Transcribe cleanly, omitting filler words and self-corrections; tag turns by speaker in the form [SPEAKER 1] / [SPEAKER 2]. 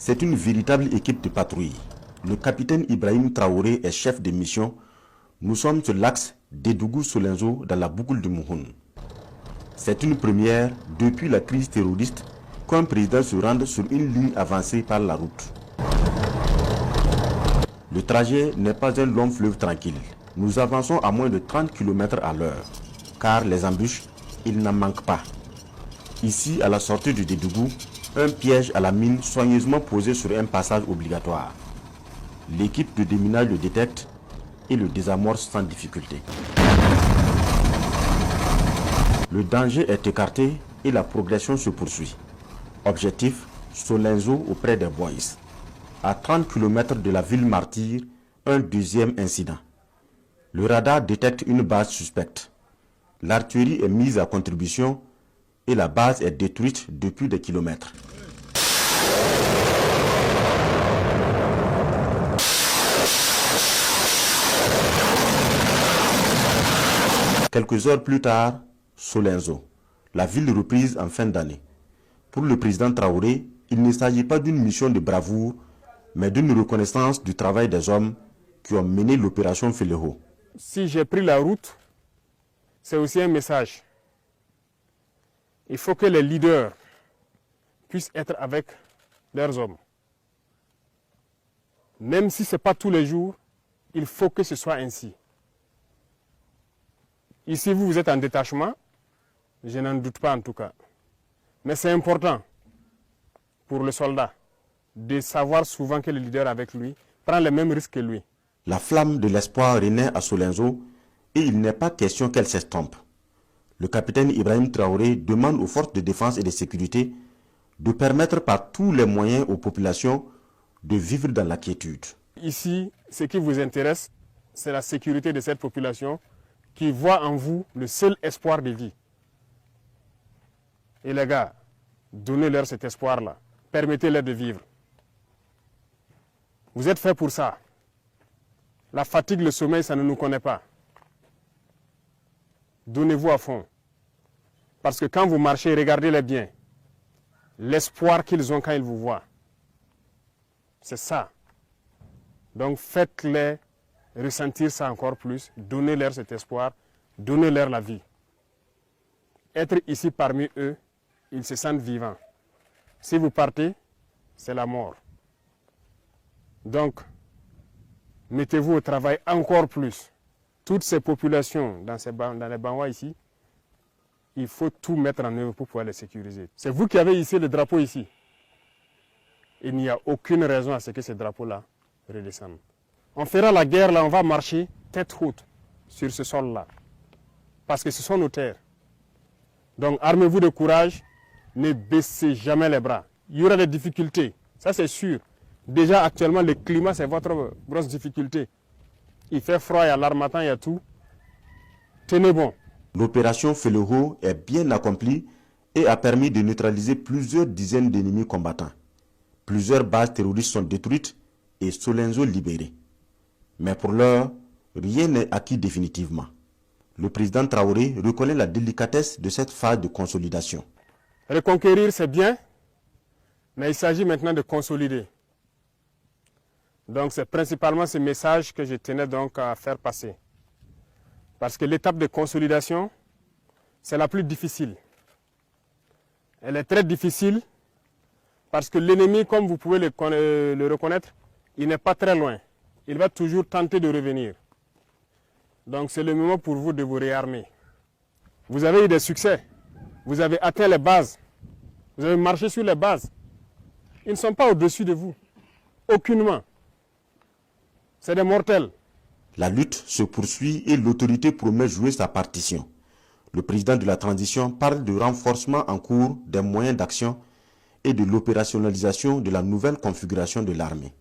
[SPEAKER 1] C'est une véritable équipe de patrouille. Le capitaine Ibrahim Traoré est chef de mission. Nous sommes sur l'axe Dédougou-Solenzo dans la boucle de Mouhoun. C'est une première depuis la crise terroriste qu'un président se rende sur une ligne avancée par la route. Le trajet n'est pas un long fleuve tranquille. Nous avançons à moins de 30 km à l'heure, car les embûches, il n'en manque pas. Ici, à la sortie du Dédougou, un piège à la mine soigneusement posé sur un passage obligatoire. L'équipe de déminage le détecte et le désamorce sans difficulté. Le danger est écarté et la progression se poursuit. Objectif, Solenzo auprès des Boys. À 30 km de la ville martyre, un deuxième incident. Le radar détecte une base suspecte. L'artillerie est mise à contribution et la base est détruite depuis des kilomètres. Quelques heures plus tard, Solenzo, la ville reprise en fin d'année. Pour le président Traoré, il ne s'agit pas d'une mission de bravoure, mais d'une reconnaissance du travail des hommes qui ont mené l'opération Félého.
[SPEAKER 2] Si j'ai pris la route, c'est aussi un message. Il faut que les leaders puissent être avec leurs hommes. Même si ce n'est pas tous les jours, il faut que ce soit ainsi. Ici, vous êtes en détachement, je n'en doute pas en tout cas. Mais c'est important pour le soldat de savoir souvent que le leader avec lui prend les mêmes risques que lui.
[SPEAKER 1] La flamme de l'espoir renaît à Solenzo et il n'est pas question qu'elle s'estompe. Le capitaine Ibrahim Traoré demande aux forces de défense et de sécurité de permettre par tous les moyens aux populations de vivre dans la quiétude.
[SPEAKER 2] Ici, ce qui vous intéresse, c'est la sécurité de cette population qui voit en vous le seul espoir de vie. Et les gars, donnez-leur cet espoir-là. Permettez-leur de vivre. Vous êtes faits pour ça. La fatigue, le sommeil, ça ne nous connaît pas. Donnez-vous à fond. Parce que quand vous marchez, regardez-les bien. L'espoir qu'ils ont quand ils vous voient. C'est ça. Donc faites-les ressentir ça encore plus. Donnez-leur cet espoir. Donnez-leur la vie. Être ici parmi eux, ils se sentent vivants. Si vous partez, c'est la mort. Donc, mettez-vous au travail encore plus. Toutes ces populations dans les Banwa ici, il faut tout mettre en œuvre pour pouvoir les sécuriser. C'est vous qui avez ici le drapeau ici. Il n'y a aucune raison à ce que ce drapeau-là redescende. On fera la guerre là, on va marcher tête haute sur ce sol-là. Parce que ce sont nos terres. Donc armez-vous de courage, ne baissez jamais les bras. Il y aura des difficultés, ça c'est sûr. Déjà actuellement le climat c'est votre grosse difficulté. Il fait froid, il y a l'armatan, il y a tout. Tenez bon.
[SPEAKER 1] L'opération Félého est bien accomplie et a permis de neutraliser plusieurs dizaines d'ennemis combattants. Plusieurs bases terroristes sont détruites et Solenzo libéré. Mais pour l'heure, rien n'est acquis définitivement. Le président Traoré reconnaît la délicatesse de cette phase de consolidation.
[SPEAKER 2] Reconquérir, c'est bien, mais il s'agit maintenant de consolider. Donc c'est principalement ce message que je tenais donc à faire passer. Parce que l'étape de consolidation, c'est la plus difficile. Elle est très difficile parce que l'ennemi, comme vous pouvez le reconnaître, il n'est pas très loin. Il va toujours tenter de revenir. Donc c'est le moment pour vous de vous réarmer. Vous avez eu des succès. Vous avez atteint les bases. Vous avez marché sur les bases. Ils ne sont pas au-dessus de vous. Aucunement. C'est des mortels.
[SPEAKER 1] La lutte se poursuit et l'autorité promet jouer sa partition. Le président de la transition parle de renforcement en cours des moyens d'action et de l'opérationnalisation de la nouvelle configuration de l'armée.